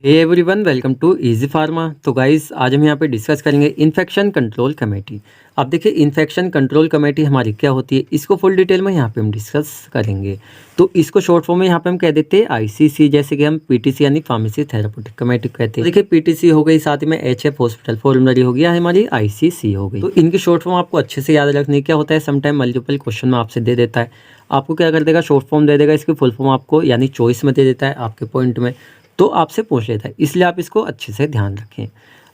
Hey everyone, welcome to Easy Pharma. तो guys, आज हम यहाँ पे डिस्कस करेंगे इन्फेक्शन कंट्रोल कमेटी। अब देखिए, इन्फेक्शन कंट्रोल कमेटी हमारी क्या होती है, इसको फुल डिटेल में यहाँ पे हम डिस्कस करेंगे। तो इसको शॉर्ट फॉर्म में यहाँ पे हम कह देते हैं आईसीसी, जैसे कि हम पीटीसी यानी फार्मेसी थेराप्यूटिक कमेटी कहते हैं। देखिए, पीटीसी हो गई, साथ में एचएफ हॉस्पिटल फॉर्मुलरी हो गया, हमारी आईसीसी हो गई। तो इनकी शॉर्ट फॉर्म आपको अच्छे से याद रखनी। क्या होता है, समटाइम मल्टीपल क्वेश्चन में आपसे दे देता है। आपको क्या कर देगा, शॉर्ट फॉर्म दे देगा, इसकी फुल फॉर्म आपको यानी चॉइस में दे देता है आपके पॉइंट में, तो आपसे पूछ लेता है, इसलिए आप इसको अच्छे से ध्यान रखें।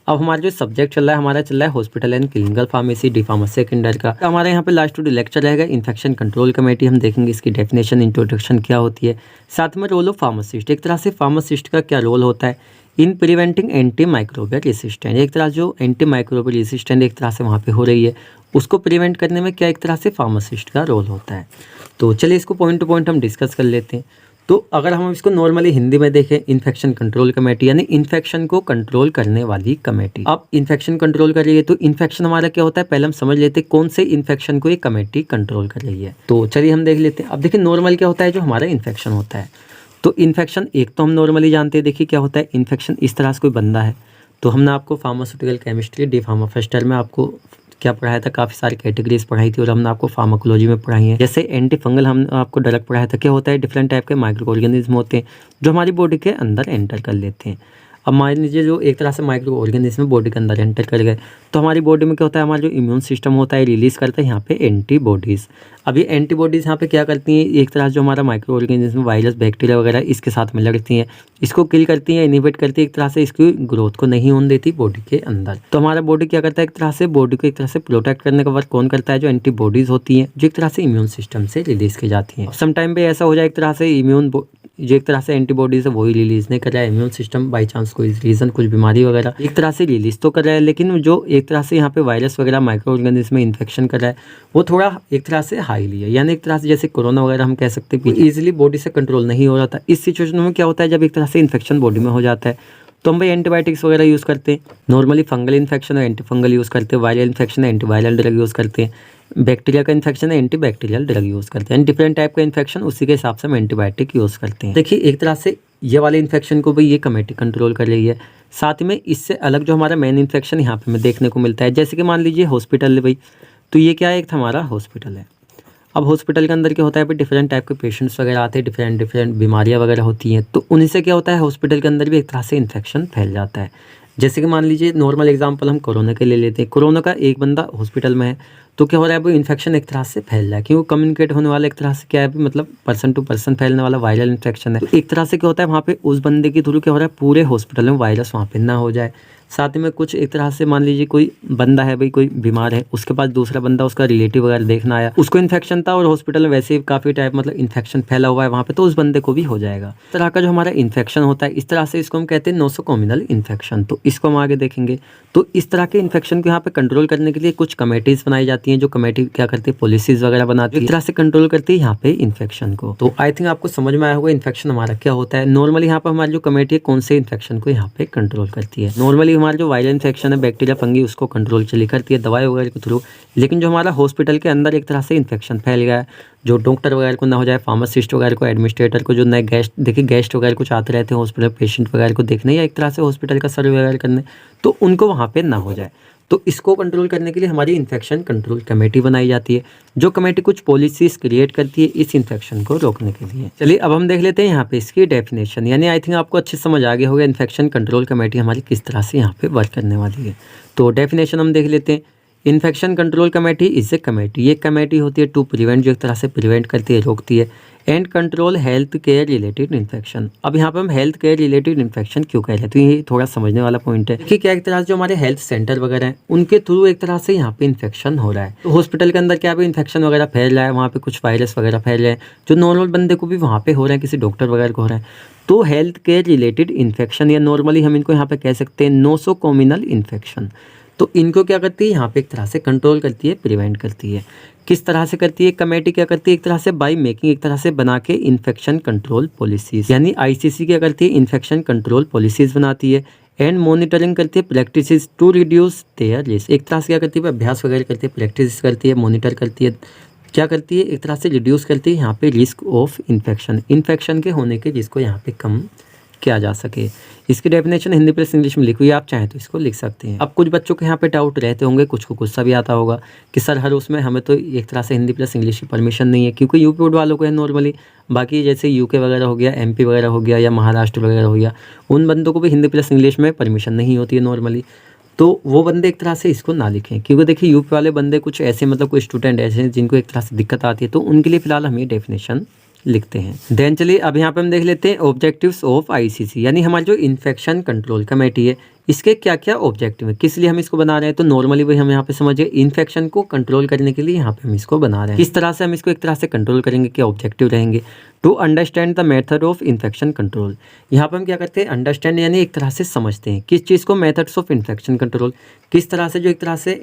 अब हमारा जो सब्जेक्ट चल रहा है, हमारा चल रहा है hospital and clinical pharmacy D pharmacy second year का। तो हमारे यहाँ पे लास्ट 2 लेक्चर रहेगा इन्फेक्शन कंट्रोल कमेटी। हम देखेंगे इसकी डेफिनेशन, इंट्रोडक्शन क्या होती है, साथ में रोल ऑफ फार्मासिस्ट। एक तरह से फार्मासिस्ट का क्या रोल होता है इन प्रिवेंटिंग एंटी माइक्रोबियल रेसिस्टेंट। एक तरह जो एंटी माइक्रोबियल रेसिस्टेंट एक तरह से वहाँ पे हो रही है, उसको प्रिवेंट करने में क्या एक तरह से फार्मासिस्ट का रोल होता है। तो चलिए इसको पॉइंट टू पॉइंट हम डिस्कस कर लेते हैं। तो अगर हम इसको नॉर्मली हिंदी में देखें, इन्फेक्शन कंट्रोल कमेटी यानी इन्फेक्शन को कंट्रोल करने वाली कमेटी। अब इन्फेक्शन कंट्रोल कर रही है, तो इन्फेक्शन हमारा क्या होता है, पहले हम समझ लेते हैं कौन से इन्फेक्शन को ये कमेटी कंट्रोल कर रही है। तो चलिए हम देख लेते हैं। अब देखिए, नॉर्मल क्या होता है, जो हमारा इन्फेक्शन होता है। तो इन्फेक्शन एक तो हम नॉर्मली जानते हैं। देखिए क्या होता है, इन्फेक्शन इस तरह से कोई बंदा है, तो हमने आपको pharmaceutical chemistry D pharma first year में आपको क्या पढ़ाया था, काफ़ी सारी कैटेगरीज पढ़ाई थी, और हमने आपको फार्माकोलॉजी में पढ़ाई है। जैसे एंटी फंगल हमने आपको ड्रग पढ़ाया था। क्या होता है, डिफरेंट टाइप के माइक्रो ऑर्गेनिज्म होते हैं जो हमारी बॉडी के अंदर एंटर कर लेते हैं। अब मान लीजिए जो एक तरह से माइक्रो ऑर्गेनिज्म बॉडी के अंदर एंटर कर गए, तो हमारी बॉडी में क्या होता है, हमारा जो इम्यून सिस्टम होता है रिलीज़ करता है यहाँ पे एंटीबॉडीज़। अब ये एंटीबॉडीज़ यहाँ पे क्या करती हैं, एक तरह से जो हमारा माइक्रो ऑर्गेनिज्म वायरस बैक्टीरिया वगैरह इसके साथ में लड़ती हैं, इसको किल करती हैं, इनिबिट करती है, एक तरह से इसकी ग्रोथ को नहीं होने देती बॉडी के अंदर। तो हमारा बॉडी क्या करता है, एक तरह से बॉडी को एक तरह से प्रोटेक्ट करने का वर्क कौन करता है, जो एंटीबॉडीज़ होती हैं, जो एक तरह से इम्यून सिस्टम से रिलीज़ की जाती हैं। सम टाइम पे ऐसा हो जाए, एक तरह से जो एक तरह से एंटीबॉडीज है वही रिलीज नहीं कर रहा है, इम्यून सिस्टम बाई चांस कोई रीजन कुछ बीमारी वगैरह एक तरह से रिलीज तो कर रहा है, लेकिन जो एक तरह से यहाँ पे वायरस वगैरह माइक्रो ऑर्गेनिज्म में इन्फेक्शन कर रहा है, वो थोड़ा एक तरह से हाईली है। यानी एक तरह से जैसे कोरोना वगैरह हम कह सकते हैं कि ईजिली बॉडी से कंट्रोल नहीं हो रहा था। इस सिचुएशन में क्या होता है, जब एक तरह से इन्फेक्शन बॉडी में हो जाता है, तो हम भाई एंटीबायोटिक्स वगैरह यूज़ करते हैं। नॉर्मली फंगल इन्फेक्शन है एंटी फंगल यूज़ करते हैं, वायरल इन्फेक्शन है एंटी वायरल ड्रग यूज़ करते हैं, बैक्टीरिया का इन्फेक्शन है एंटी बैक्टीरियल ड्रग यूज़ करते हैं। डिफरेंट टाइप का इन्फेक्शन उसी के हिसाब से हम एंटीबायोटिक यूज़ करते हैं। देखिए, एक तरह से ये वाले इन्फेक्शन को भी ये कमेटी कंट्रोल कर रही है। साथ में इससे अलग जो हमारा मेन इन्फेक्शन यहाँ पे हमें देखने को मिलता है, जैसे कि मान लीजिए हॉस्पिटल है भाई, तो ये क्या है, एक हमारा हॉस्पिटल है। अब हॉस्पिटल के अंदर क्या होता है भाई, डिफरेंट टाइप के पेशेंट्स वगैरह आते हैं, डिफरेंट बीमारियाँ वगैरह होती हैं, तो उन्हीं से क्या होता है, हॉस्पिटल के अंदर भी एक तरह से इन्फेक्शन फैल जाता है। जैसे कि मान लीजिए नॉर्मल एग्जांपल हम कोरोना के ले लेते हैं। कोरोना का एक बंदा हॉस्पिटल में है, तो क्या हो रहा है, वो इन्फेक्शन एक तरह से फैल रहा है, क्योंकि कम्युनिकेट होने वाला एक तरह से क्या है, मतलब पर्सन टू पर्सन फैलने वाला वायरल इन्फेक्शन है। तो एक तरह से क्या होता है, वहाँ पे उस बंदे के थ्रू क्या हो रहा है, पूरे हॉस्पिटल में वायरस वहाँ पे ना हो जाए। साथ में कुछ एक तरह से मान लीजिए कोई बंदा है भाई, कोई बीमार है, उसके पास दूसरा बंदा उसका रिलेटिव वगैरह देखना आया, उसको इन्फेक्शन था और हॉस्पिटल में वैसे ही काफ़ी टाइप मतलब इन्फेक्शन फैला हुआ है वहाँ पे, तो उस बंदे को भी हो जाएगा। इस तरह का जो हमारा इन्फेक्शन होता है, इस तरह से इसको हम कहते हैं नोसोकॉमिनल इन्फेक्शन। तो इसको हम आगे देखेंगे। तो इस तरह के इन्फेक्शन को यहाँ पे कंट्रोल करने के लिए कुछ कमेटीज बनाई जाती हैं, जो कमेटी क्या करती है, पॉलिसीज वगैरह बनाती है, इस तरह से कंट्रोल करती है यहाँ पे इन्फेक्शन को। तो आई थिंक आपको समझ में आया होगा इन्फेक्शन हमारा क्या होता है। नॉर्मली यहाँ पर हमारी जो कमेटी है, कौन से इन्फेक्शन को यहाँ पे कंट्रोल करती है। नॉर्मली हमारा जो वायरल इन्फेक्शन है, बैक्टीरिया फंगी, उसको कंट्रोल चली करती है दवाई वगैरह के थ्रू। लेकिन जो हमारा हॉस्पिटल के अंदर एक तरह से इन्फेक्शन फैल गया है, जो डॉक्टर वगैरह को ना हो जाए, फार्मासिस्ट वगैरह को, एडमिनिस्ट्रेटर को, जो नए गेस्ट, देखिए गेस्ट वगैरह कुछ आते रहते हैं हॉस्पिटल पेशेंट वगैरह को देखने या एक तरह से हॉस्पिटल का सर्वे वगैरह करने, तो उनको वहाँ पे ना हो जाए। तो इसको कंट्रोल करने के लिए हमारी इन्फेक्शन कंट्रोल कमेटी बनाई जाती है, जो कमेटी कुछ पॉलिसीज क्रिएट करती है इस इन्फेक्शन को रोकने के लिए। चलिए अब हम देख लेते हैं यहाँ पे इसकी डेफिनेशन। यानी आई थिंक आपको अच्छे समझ आ गया होगा इन्फेक्शन कंट्रोल कमेटी हमारी किस तरह से यहाँ पे वर्क करने वाली है। तो डेफिनेशन हम देख लेते हैं। Infection control committee is a committee, ये कमेटी होती है टू प्रिवेंट, जो एक तरह से प्रिवेंट करती है, रोकती है, and control health care related infection. अब यहाँ पे हम हेल्थ केयर रिलेटेड इन्फेक्शन क्यों कह रहे हैं, तो ये थोड़ा समझने वाला पॉइंट है कि क्या एक तरह से जो हमारे हेल्थ सेंटर वगैरह हैं, उनके थ्रू एक तरह से यहाँ पे इन्फेक्शन हो रहा है। तो हॉस्पिटल के अंदर क्या इन्फेक्शन वगैरह फैल रहा है, वहाँ पे कुछ वायरस वगैरह फैल रहे हैं, जो नॉर्मल बंदे को भी वहाँ पे हो रहे हैं, किसी डॉक्टर वगैरह को हो रहा है। तो हेल्थ केयर रिलेटेड इन्फेक्शन, या नॉर्मली हम इनको यहाँ पे कह सकते हैं नोसोकॉमिनल इन्फेक्शन। तो इनको क्या करती है, यहाँ पे एक तरह से कंट्रोल करती है, प्रिवेंट करती है। किस तरह से करती है, कमेटी क्या करती है, एक तरह से बाय मेकिंग, एक तरह से बना के इन्फेक्शन कंट्रोल पॉलिसीज, यानी आईसीसी क्या करती है, इन्फेक्शन कंट्रोल पॉलिसीज बनाती है, एंड मॉनिटरिंग करती है practices to reduce their risk. एक तरह से क्या करती है, अभ्यास वगैरह करती है, प्रैक्टिस करती है, मॉनिटर करती है, क्या करती है, एक तरह से रिड्यूस करती है यहाँ पे रिस्क ऑफ इन्फेक्शन, इन्फेक्शन के होने के रिस्क को यहाँ पे कम किया जा सके। इसकी डेफिनेशन हिंदी प्लस इंग्लिश में लिखी हुई है, आप चाहें तो इसको लिख सकते हैं। अब कुछ बच्चों के यहाँ पे डाउट रहते होंगे, कुछ को गुस्सा भी आता होगा कि सर हर उसमें हमें तो एक तरह से हिंदी प्लस इंग्लिश की परमिशन नहीं है, क्योंकि यूपी बोर्ड वालों को है नॉर्मली। बाकी जैसे यूके वगैरह हो गया, एमपी वगैरह हो गया या महाराष्ट्र वगैरह हो गया, उन बंदों को भी हिंदी प्लस इंग्लिश में परमिशन नहीं होती है नॉर्मली। तो वो बंदे एक तरह से इसको ना लिखें, क्योंकि देखिए यूपी वाले बंदे कुछ ऐसे मतलब कोई स्टूडेंट ऐसे हैं जिनको एक तरह से दिक्कत आती है, तो उनके लिए फिलहाल हम ये डेफिनेशन लिखते हैं। देन चलिए अब यहाँ पे हम देख लेते हैं ऑब्जेक्टिव्स ऑफ आईसीसी, यानी हमारी जो इन्फेक्शन कंट्रोल कमेटी है इसके क्या क्या ऑब्जेक्टिव है, किस लिए हम इसको बना रहे हैं। तो नॉर्मली भाई हम यहाँ पे समझिए इन्फेक्शन को कंट्रोल करने के लिए यहाँ पे हम इसको बना रहे हैं। किस तरह से हम इसको एक तरह से कंट्रोल करेंगे, क्या ऑब्जेक्टिव रहेंगे। To understand the method of infection control, यहाँ पे हम क्या करते हैं, अंडरस्टैंड यानी एक तरह से समझते हैं किस चीज़ को, मेथड्स ऑफ इन्फेक्शन कंट्रोल, किस तरह से जो एक तरह से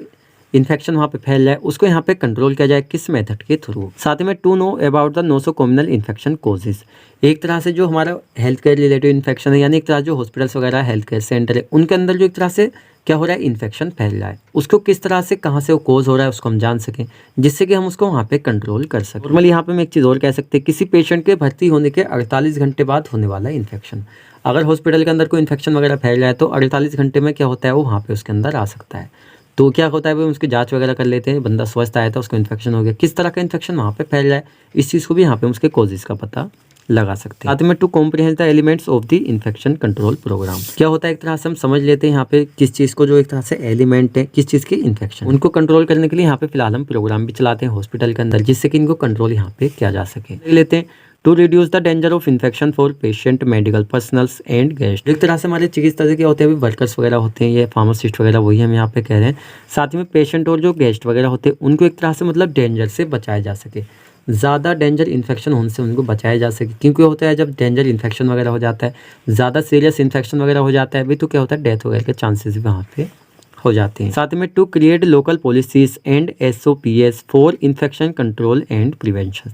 इन्फेक्शन वहाँ पे फैल रहा है उसको यहाँ पे कंट्रोल किया जाए, किस मेथड के थ्रू। साथ में to know about the nosocomial infection causes, एक तरह से जो हमारा हेल्थ केयर रिलेटेड इन्फेक्शन है, यानी एक तरह जो हॉस्पिटल्स वगैरह हेल्थ केयर सेंटर है उनके अंदर जो एक तरह से क्या हो रहा है, इन्फेक्शन फैल रहा है, उसको किस तरह से कहाँ से वो कोज हो रहा है उसको हम जान सकें, जिससे कि हम उसको वहाँ पे कंट्रोल कर सकें। नॉर्मली यहाँ पे हम एक चीज़ और कह सकते हैं, किसी पेशेंट के भर्ती होने के 48 घंटे बाद होने वाला इन्फेक्शन, अगर हॉस्पिटल के अंदर कोई इन्फेक्शन वगैरह फैल रहा है तो 48 घंटे में क्या होता है, वो वहाँ पे उसके अंदर आ सकता है। तो क्या होता है भाई, उसकी जांच वगैरह कर लेते हैं, बंदा स्वस्थ आया था उसको इन्फेक्शन हो गया, किस तरह का इन्फेक्शन वहाँ पे फैल रहा है, इस चीज़ को भी यहाँ पे उसके कॉजेज का पता लगा सकते हैं। साथ में to comprehend the elements of the infection control programme, क्या होता है एक तरह से हम समझ लेते हैं यहाँ पे किस चीज़ को, जो एक तरह से एलिमेंट है किस चीज़ के इन्फेक्शन, उनको कंट्रोल करने के लिए यहाँ पे फिलहाल हम प्रोग्राम भी चलाते हैं हॉस्पिटल के अंदर, जिससे कि इनको कंट्रोल यहाँ पे किया जा सके। लेते हैं to reduce the danger of infection for patient, medical personals and guest, एक तरह से हमारे चिकित्सा क्या होते हैं, वर्कर्स वगैरह होते हैं, ये फार्मासिस्ट वगैरह वही हम यहाँ पे कह रहे हैं। साथ में पेशेंट और जो गेस्ट वगैरह होते हैं उनको एक तरह से मतलब डेंजर से बचाया जा सके, ज़्यादा डेंजर इन्फेक्शन होने से उनको बचाया जा सके, क्योंकि होता है जब डेंजर इन्फेक्शन वगैरह हो जाता है, ज़्यादा सीरियस इन्फेक्शन वगैरह हो जाता है भी, तो क्या होता है डेथ वगैरह के चांसेस भी वहाँ पे हो जाते हैं। साथ में to create local policies and SOPs for infection control and prevention,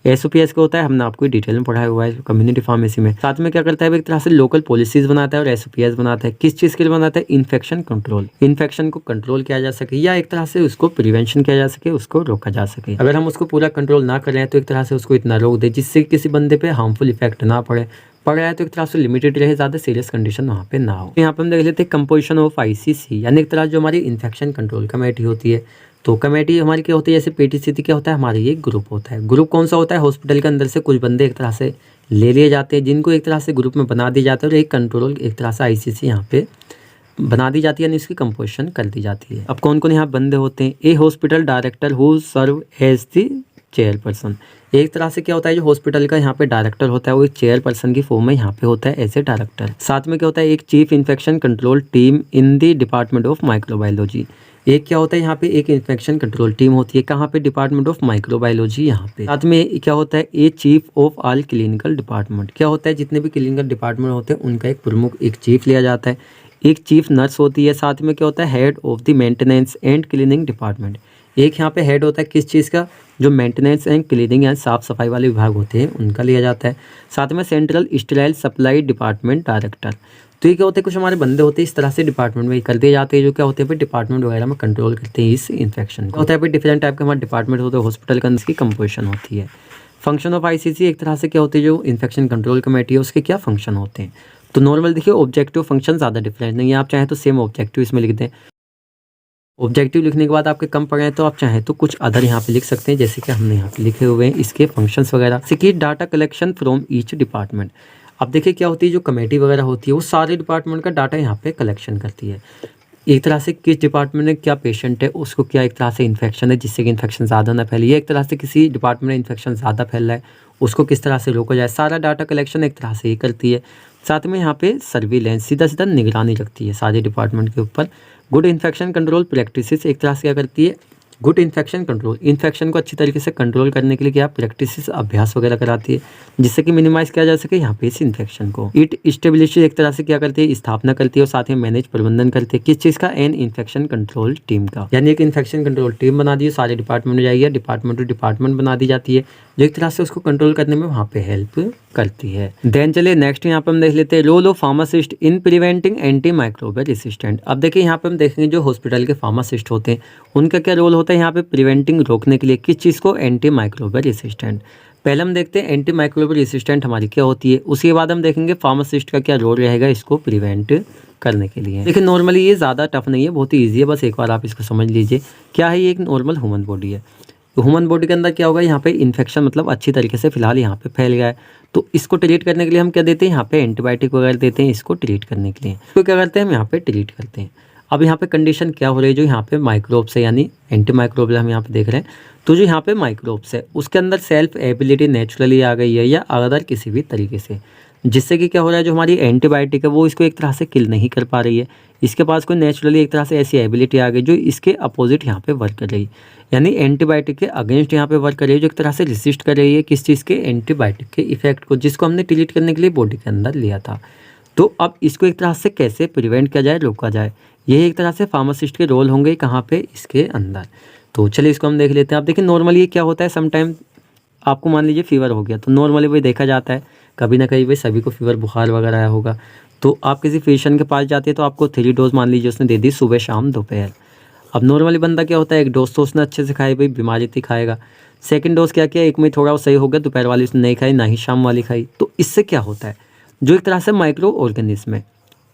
SOPs का होता है, हमने आपको डिटेल में पढ़ाया हुआ है कम्युनिटी फार्मेसी में। साथ में क्या करता है, एक तरह से लोकल पॉलिसीज बनाता है और SOPs बनाता है, किस चीज़ के लिए बनाता है, इन्फेक्शन कंट्रोल, इन्फेक्शन को कंट्रोल किया जा सके या एक तरह से उसको प्रिवेंशन किया जा सके, उसको रोका जा सके। अगर हम उसको पूरा कंट्रोल ना करें तो एक तरह से उसको इतना रोक दे जिससे किसी बंदे पे हार्मफुल इफेक्ट ना पड़ रहा है तो एक तरह से लिमिटेड रहे, ज़्यादा सीरियस कंडीशन वहाँ पे ना हो। यहाँ पे हम देख लेते हैं कंपोजिशन ऑफ ICC, यानी एक तरह जो हमारी इन्फेक्शन कंट्रोल कमेटी होती है, तो कमेटी हमारी क्या होती है, जैसे PTCT क्या होता है, हमारा ये ग्रुप होता है। ग्रुप कौन सा होता है, हॉस्पिटल के अंदर से कुछ बंदे एक तरह से ले लिए जाते हैं जिनको एक तरह से ग्रुप में बना दिया जाता है और एक कंट्रोल एक तरह से ICC यहाँ पे बना दी जाती है, यानी इसकी कंपोजिशन कर दी जाती है। अब कौन कौन यहाँ बंदे होते हैं, a hospital director who serve as the chairperson, एक तरह से क्या होता है जो हॉस्पिटल का यहाँ पे डायरेक्टर होता है वो एक चेयरपर्सन की फॉर्म में यहाँ पे होता है एज ए डायरेक्टर। साथ में क्या होता है, एक chief infection control team in the department of microbiology, एक क्या होता है यहाँ पे एक इन्फेक्शन कंट्रोल टीम होती है, कहाँ पे, डिपार्टमेंट ऑफ माइक्रोबायोलॉजी यहाँ पे। साथ में क्या होता है, a chief of all clinical department, क्या होता है जितने भी क्लिनिकल डिपार्टमेंट होते हैं उनका एक प्रमुख एक चीफ लिया जाता है, एक चीफ नर्स होती है। साथ में क्या होता है, head of the maintenance and cleaning department, एक यहाँ पे हेड होता है किस चीज़ का, जो मेंटेनेंस एंड क्लीनिंग या साफ सफाई वाले विभाग होते हैं उनका लिया जाता है। साथ में central sterile supply department director, तो ये क्या होते हैं, कुछ हमारे बंदे होते हैं इस तरह से डिपार्टमेंट में कर दिए जाते हैं जो क्या होते हैं भाई डिपार्टमेंट वगैरह में कंट्रोल करते हैं इस इन्फेक्शन को। होता है भाई डिफरेंट टाइप के हमारे डिपार्टमेंट होते हैं हॉस्पिटल के अंदर, इसकी कंपोजिशन होती है। फंक्शन ऑफ ICC एक तरह से क्या होती है, जो इन्फेक्शन कंट्रोल कमेटी है उसके क्या फंक्शन होते हैं। तो नॉर्मल देखिए ऑब्जेक्टिव फंक्शन ज़्यादा डिफरेंट नहीं है, आप चाहें तो सेम ऑब्जेक्टिव इसमें लिख दें। ऑब्जेक्टिव लिखने के बाद आपके कम पड़ गए तो आप चाहें तो कुछ अदर यहाँ पे लिख सकते हैं, जैसे कि हमने यहाँ पे लिखे हुए हैं इसके फंक्शंस वगैरह। Secure data collection from each department, अब देखिए क्या होती है, जो कमेटी वगैरह होती है वो सारे डिपार्टमेंट का डाटा यहाँ पे कलेक्शन करती है, एक तरह से किस डिपार्टमेंट में क्या पेशेंट है, उसको क्या एक तरह से इन्फेक्शन है जिससे कि इन्फेक्शन ज़्यादा ना फैले, एक तरह से किसी डिपार्टमेंट में इन्फेक्शन ज़्यादा फैल रहा है उसको किस तरह से रोका जाए, सारा डाटा कलेक्शन एक तरह से ही करती है। साथ में यहाँ पे सर्विलेंस, सीधा सीधा निगरानी रखती है सारे डिपार्टमेंट के ऊपर। गुड इन्फेक्शन कंट्रोल प्रैक्टिसेस एक तरह से क्या करती है, गुड इन्फेक्शन कंट्रोल, इन्फेक्शन को अच्छी तरीके से कंट्रोल करने के लिए क्या प्रैक्टिसेस अभ्यास वगैरह कराती है जिससे कि मिनिमाइज किया जा सके यहाँ पे इस इन्फेक्शन को। इट इस्टेब्लिश एक तरह से क्या करती है, स्थापना करती है और साथ ही मैनेज प्रबंधन करती है किस चीज़ का, एन इन्फेक्शन कंट्रोल टीम का, यानी एक इन्फेक्शन कंट्रोल टीम बना दी है, सारे डिपार्टमेंट में जाइए, डिपार्टमेंट टू डिपार्टमेंट बना दी जाती है, जो एक तरह से उसको कंट्रोल करने में वहाँ पे हेल्प करती है। देन चलिए नेक्स्ट यहाँ पे हम देख लेते हैं role of pharmacist in preventing antimicrobial resistant. अब देखिए यहाँ पे हम देखेंगे जो हॉस्पिटल के फार्मासिस्ट होते हैं उनका क्या रोल होता है यहाँ पे प्रिवेंटिंग रोकने के लिए, किस चीज़ को, एंटी माइक्रोबियल रेसिस्टेंट। पहले हम देखते हैं एंटी माइक्रोबियल रेसिस्टेंट हमारी क्या होती है, उसके बाद हम देखेंगे फार्मासिस्ट का क्या रोल रहेगा इसको प्रिवेंट करने के लिए। देखिए नॉर्मली ये ज़्यादा टफ नहीं है, बहुत ही ईजी है, बस एक बार आप इसको समझ लीजिए। क्या है, ये एक नॉर्मल ह्यूमन बॉडी है। तो ह्यूमन बॉडी के अंदर क्या होगा, यहाँ पे इन्फेक्शन मतलब अच्छी तरीके से फिलहाल यहाँ पे फैल गया है, तो इसको ट्रीट करने के लिए हम क्या देते हैं, यहाँ पे एंटीबायोटिक वगैरह देते हैं इसको ट्रीट करने के लिए। तो क्या करते हैं, हम यहाँ पे ट्रीट करते हैं। अब यहाँ पे कंडीशन क्या हो रही है, जो यहाँ पे माइक्रोब्स है यानी एंटी माइक्रोबियल हम यहाँ पे देख रहे हैं, तो जो यहाँ पे माइक्रोब्स है उसके अंदर सेल्फ एबिलिटी नेचुरली आ गई है या अदर किसी भी तरीके से, जिससे कि क्या हो रहा है, जो हमारी एंटीबायोटिक है वो इसको एक तरह से किल नहीं कर पा रही है। इसके पास कोई नेचुरली एक तरह से ऐसी एबिलिटी आ गई जो इसके अपोजिट यहाँ पे वर्क कर रही है, यानी एंटीबायोटिक के अगेंस्ट यहाँ पे वर्क कर रही है, जो एक तरह से रेसिस्ट कर रही है किस चीज़ के, एंटीबायोटिक के इफेक्ट को, जिसको हमने ट्रीट करने के लिए बॉडी के अंदर लिया था। तो अब इसको एक तरह से कैसे प्रिवेंट किया जाए, रोका जाए, ये एक तरह से फार्मासिस्ट के रोल होंगे कहाँ पे, इसके अंदर। तो चलिए इसको हम देख लेते हैं। आप देखिए नॉर्मली क्या होता है, समटाइम आपको मान लीजिए फीवर हो गया, तो नॉर्मली भाई देखा जाता है कभी ना कभी भाई सभी को फीवर बुखार वगैरह आया होगा, तो आप किसी फिजिशियन के पास जाते हैं तो आपको 3 डोज मान लीजिए उसने दे दी, सुबह शाम दोपहर। अब नॉर्मली बंदा क्या होता है, 1 डोज तो उसने अच्छे से खाई, भाई बीमारी थी खाएगा। सेकंड डोज क्या किया, एक में थोड़ा वो सही हो गया, दोपहर वाली उसने नहीं खाई, ना ही शाम वाली खाई। तो इससे क्या होता है, जो एक तरह से माइक्रो ऑर्गेनिज्म है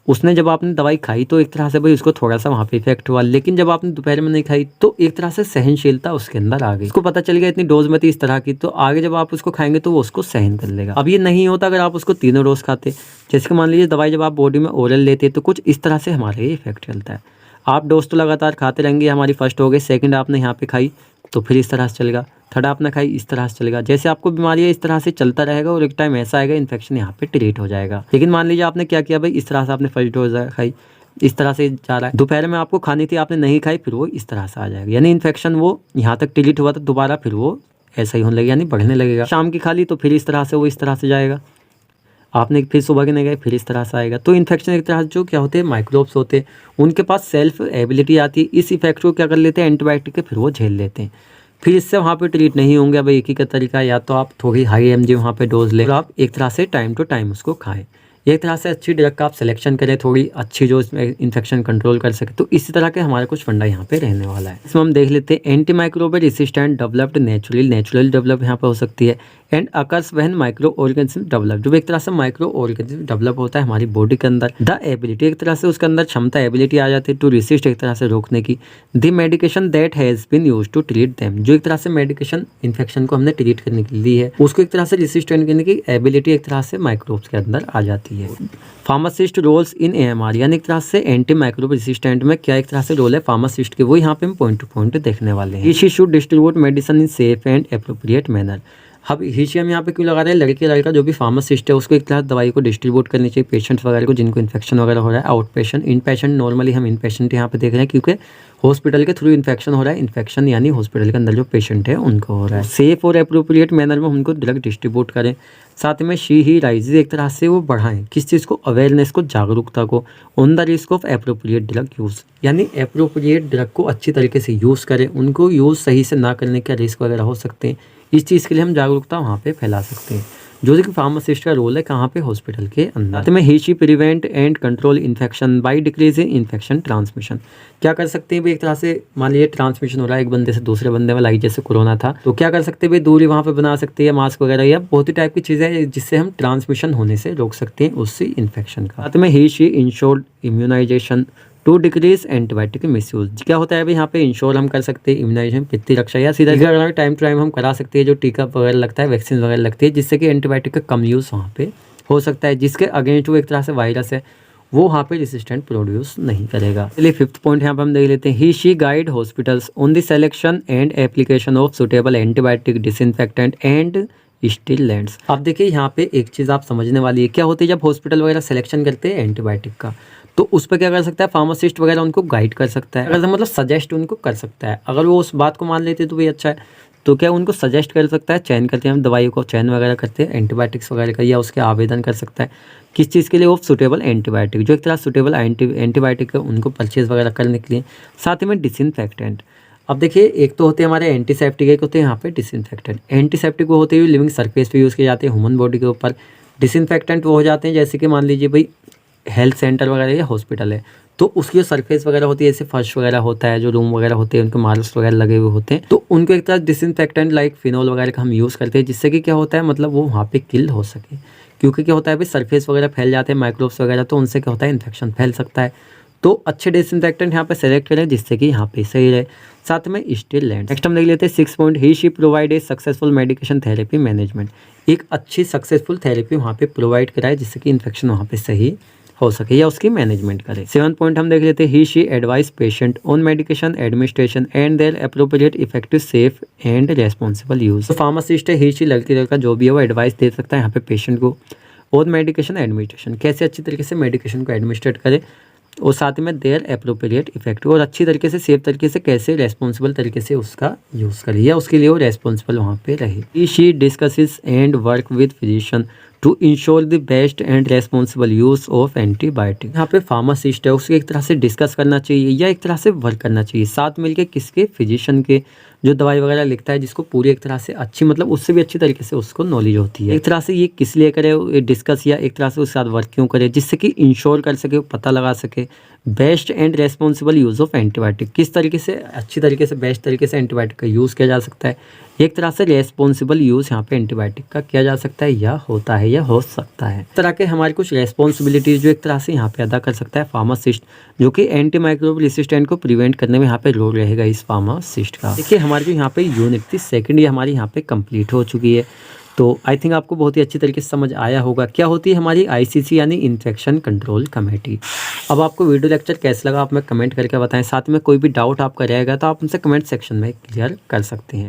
उसने जब आपने दवाई खाई तो एक तरह से भाई उसको थोड़ा सा वहाँ पे इफेक्ट हुआ, लेकिन जब आपने दोपहर में नहीं खाई तो एक तरह से सहनशीलता उसके अंदर आ गई, उसको पता चल गया इतनी डोज में थी इस तरह की, तो आगे जब आप उसको खाएंगे तो वो उसको सहन कर लेगा। अब ये नहीं होता अगर आप उसको 3 डोज खाते, जैसे कि मान लीजिए दवाई जब आप बॉडी में ओरल लेते तो कुछ इस तरह से हमारे ये इफेक्ट चलता है। आप डोज तो लगातार खाते रहेंगे, हमारी फर्स्ट हो गई, सेकंड आपने यहाँ पे खाई तो फिर इस तरह से चलेगा, थर्ड आपने खाई इस तरह से चलेगा, जैसे आपको बीमारी है इस तरह से चलता रहेगा और एक टाइम ऐसा आएगा इन्फेक्शन यहाँ पे ट्रीट हो जाएगा। लेकिन मान लीजिए आपने क्या किया भाई, इस तरह से आपने फर्स्ट डोज खाई, इस तरह से जा रहा है, दोपहर में आपको खानी थी आपने नहीं खाई, फिर वो इस तरह से आ जाएगा, यानी इन्फेक्शन वो यहाँ तक ट्रीट हुआ तो दोबारा फिर वो ऐसा ही होने लगेगा, यानी बढ़ने लगेगा। शाम की खा ली तो फिर इस तरह से वो इस तरह से जाएगा, आपने फिर सुबह के नहीं गए फिर इस तरह से आएगा। तो इन्फेक्शन एक तरह से जो क्या होते हैं, माइक्रोब्स होते हैं, उनके पास सेल्फ एबिलिटी आती है, इस इफेक्ट को क्या कर लेते हैं, एंटीबायोटिक के फिर वो झेल लेते हैं, फिर इससे वहाँ पे ट्रीट नहीं होंगे। अब एक ही का तरीका, या तो आप थोड़ी हाई एमजी वहाँ पे डोज लें और आप एक तरह से टाइम टू टाइम उसको खाएं, एक तरह से अच्छी ड्रग का आप सिलेक्शन करें, थोड़ी अच्छी जो इसमें इन्फेक्शन कंट्रोल कर सके। तो इसी तरह के हमारे कुछ फंडा यहाँ पे रहने वाला है। इसमें हम देख लेते हैं anti microbial resistant developed naturally develop यहाँ पे हो सकती है, and occurs when micro organism develop, जो एक तरह से माइक्रो ऑर्गेनिज्म डेवलप होता है हमारी बॉडी के अंदर, द एबिलिटी एक तरह से उसके अंदर क्षमता एबिलिटी आ जाती है टू रेसिस्ट, एक तरह से रोकने की, the medication that has been used to treat them, जो एक तरह से मेडिकेशन इन्फेक्शन को हमने ट्रीट करने के लिए है उसको एक तरह से रेसिस्ट करने की एबिलिटी एक तरह से माइक्रोब्स के अंदर आ जाती है। फार्मासिस्ट रोल्स इन एएमआर, यानी एक तरह से एंटी माइक्रोब रेसिस्टेंट में क्या एक तरह से रोल है फार्मासिस्ट के, वो यहाँ पे हम पॉइंट टू पॉइंट देखने वाले हैं। He should distribute medicine in safe and appropriate manner. अब ही हम यहाँ पे क्यों लगा रहे हैं, लड़के लड़का जो भी फार्मासिस्ट है उसको एक तरह दवाई को डिस्ट्रीब्यूट करनी चाहिए पेशेंट्स वगैरह को जिनको इन्फेक्शन वगैरह हो रहा है, आउट पेशेंट, इन पेशेंट, नॉर्मली हम इन पेशेंट यहाँ पे देख रहे हैं क्योंकि हॉस्पिटल के थ्रू इन्फेक्शन हो रहा है, इन्फेक्शन यानी हॉस्पिटल के अंदर जो पेशेंट है उनको हो रहा है। सेफ और एप्रोप्रिएट मैनर में उनको ड्रग डिस्ट्रीब्यूट करें, साथ में शी ही राइज एक तरह से वो बढ़ाएं किस चीज़ को, अवेयरनेस को, जागरूकता को, on the risk of appropriate drug use, यानी एप्रोप्रिएट ड्रग को अच्छी तरीके से यूज़ करें, उनको यूज़ सही से ना करने का रिस्क वगैरह हो सकते हैं, इस चीज़ के लिए हम जागरूकता वहाँ पे फैला सकते हैं, जो कि फार्मासिस्ट का रोल है कहाँ पे, हॉस्पिटल के अंदर। साथ में he she prevent and control infection by decreasing infection transmission, क्या कर सकते हैं भाई, एक तरह से मान लीजिए ट्रांसमिशन हो रहा है एक बंदे से दूसरे बंदे में, लाइक जैसे कोरोना था, तो क्या कर सकते हैं भाई, दूरी वहाँ पे बना सकते हैं, मास्क वगैरह या बहुत ही टाइप की चीज़ें जिससे हम ट्रांसमिशन होने से रोक सकते हैं उसी इन्फेक्शन का। साथ में he she ensured immunization to decrease antibiotic misuse, क्या होता है भाई यहाँ पे इंश्योर हम कर सकते हैं इम्यूनाइजेशन, पित्ती रक्षा, या सीधा टाइम टू टाइम हम करा सकते हैं जो टीका वगैरह लगता है, वैक्सीन वगैरह लगती है, जिससे कि एंटीबायोटिक का कम यूज़ वहाँ पे हो सकता है, जिसके अगेंस्ट वो एक तरह से वायरस है वो वहाँ पे रेसिस्टेंट प्रोड्यूस नहीं करेगा। चलिए 5th पॉइंट यहाँ पे हम देख लेते हैं, he she guide hospitals on the selection and application of suitable antibiotic disinfectant and stimulants. अब देखिए यहाँ पे एक चीज़ आप समझने वाली है, क्या होती है जब हॉस्पिटल वगैरह सिलेक्शन करते हैं एंटीबायोटिक का, तो उस पर क्या कर सकता है फार्मासिस्ट वगैरह उनको गाइड कर सकता है, अगर मतलब सजेस्ट उनको कर सकता है, अगर वो उस बात को मान लेते तो भी अच्छा है, तो क्या उनको सजेस्ट कर सकता है, चयन करते हैं हम दवाइयों को चयन वगैरह करते हैं एंटीबायोटिक्स वगैरह का, या उसके आवेदन कर सकता है किस चीज़ के लिए, ऑफ सुटेबल एंटीबायोटिक, जो एक तरह सुटेबल एंटीबायोटिक है उनको परचेज वगैरह करने के लिए। साथ ही में डिसइंफेक्टेंट, अब देखिए एक तो होते हैं हमारे एंटीसेप्टिक, एक होते हैं यहाँ पे डिसइंफेक्टेंट। एंटीसेप्टिक वो होते हैं लिविंग सरफेस पे यूज़ किए जाते हैं ह्यूमन बॉडी के ऊपर। डिसइंफेक्टेंट वो हो जाते हैं जैसे कि मान लीजिए भाई हेल्थ सेंटर वगैरह या हॉस्पिटल है, तो उसकी जो सरफेस वगैरह होती है, जैसे फर्श वगैरह होता है, जो रूम वगैरह होते हैं उनके मार्बल्स वगैरह लगे हुए होते हैं, तो उनको एक तरह डिसइंफेक्टेंट लाइक फिनॉल वगैरह का हम यूज़ करते हैं, जिससे कि क्या होता है मतलब वो वहाँ पे किल हो सके। क्योंकि क्या होता है भाई सरफेस वगैरह फैल जाते हैं माइक्रोब्स वगैरह, तो उनसे क्या होता है इन्फेक्शन फैल सकता है। तो अच्छे डिसइंफेक्टेंट यहाँ पे सेलेक्ट करें जिससे कि यहाँ पे सही रहे। साथ में स्टील लैंड। नेक्स्ट हम देख लेते हैं 6 point, he she provide a successful medication therapy management. एक अच्छी सक्सेसफुल थेरेपी वहाँ पे प्रोवाइड कराए जिससे कि इन्फेक्शन वहाँ पे सही हो सके या उसकी मैनेजमेंट करे। 7 पॉइंट हम देख लेते हैं, he she advise patient on medication administration and their appropriate effective safe and responsible use. तो फार्मासिस्ट है ही शी, लड़की लड़का जो भी है वो एडवाइस दे सकता है यहाँ पे पेशेंट को और मेडिकेशन एडमिनिस्ट्रेशन, कैसे अच्छी तरीके से मेडिकेशन को एडमिनिस्ट्रेट करे, और साथ में देयर अप्रोप्रिएट इफेक्टिव, और अच्छी तरीके से सेफ तरीके से कैसे रेस्पॉन्सिबल तरीके से उसका यूज़ करे या उसके लिए वो रेस्पॉन्सिबल वहाँ पे रहे। He she discusses and work with physician to ensure the best and responsible use of antibiotic. यहाँ पे फार्मासिस्ट है उसके एक तरह से डिस्कस करना चाहिए या एक तरह से वर्क करना चाहिए साथ मिलके किसके, फिजिशियन के, जो दवाई वगैरह लिखता है, जिसको पूरी एक तरह से अच्छी मतलब उससे भी अच्छी तरीके से उसको नॉलेज होती है। एक तरह से ये किस लिए करे डिस्कस या एक तरह से उसके साथ वर्क क्यों करे, जिससे कि इंश्योर कर सके, पता लगा सके best and responsible use of antibiotic, किस तरीके से अच्छी तरीके से बेस्ट तरीके से एंटीबायोटिक का यूज़ किया जा सकता है। एक तरह से रेस्पॉन्सिबल यूज़ यहाँ पे एंटीबायोटिक का किया जा सकता है या होता है या हो सकता है। इस तरह के हमारी कुछ रेस्पॉन्सिबिलिटीज जो एक तरह से यहाँ पे अदा कर सकता है फार्मासिस्ट, जो कि एंटी माइक्रोबियल रेसिस्टेंट को प्रिवेंट करने में यहाँ पे रोल रहेगा इस फार्मासिस्ट का। देखिए हमारी जो यहाँ पे यूनिट थी सेकंड, ये हमारी यहाँ पे कंप्लीट हो चुकी है। तो आई थिंक आपको बहुत ही अच्छी तरीके से समझ आया होगा क्या होती है हमारी आईसीसी यानी इन्फेक्शन कंट्रोल कमेटी। अब आपको वीडियो लेक्चर कैसा लगा आप में कमेंट करके बताएं। साथ में कोई भी डाउट आपका रहेगा तो आप उनसे कमेंट सेक्शन में क्लियर कर सकते हैं।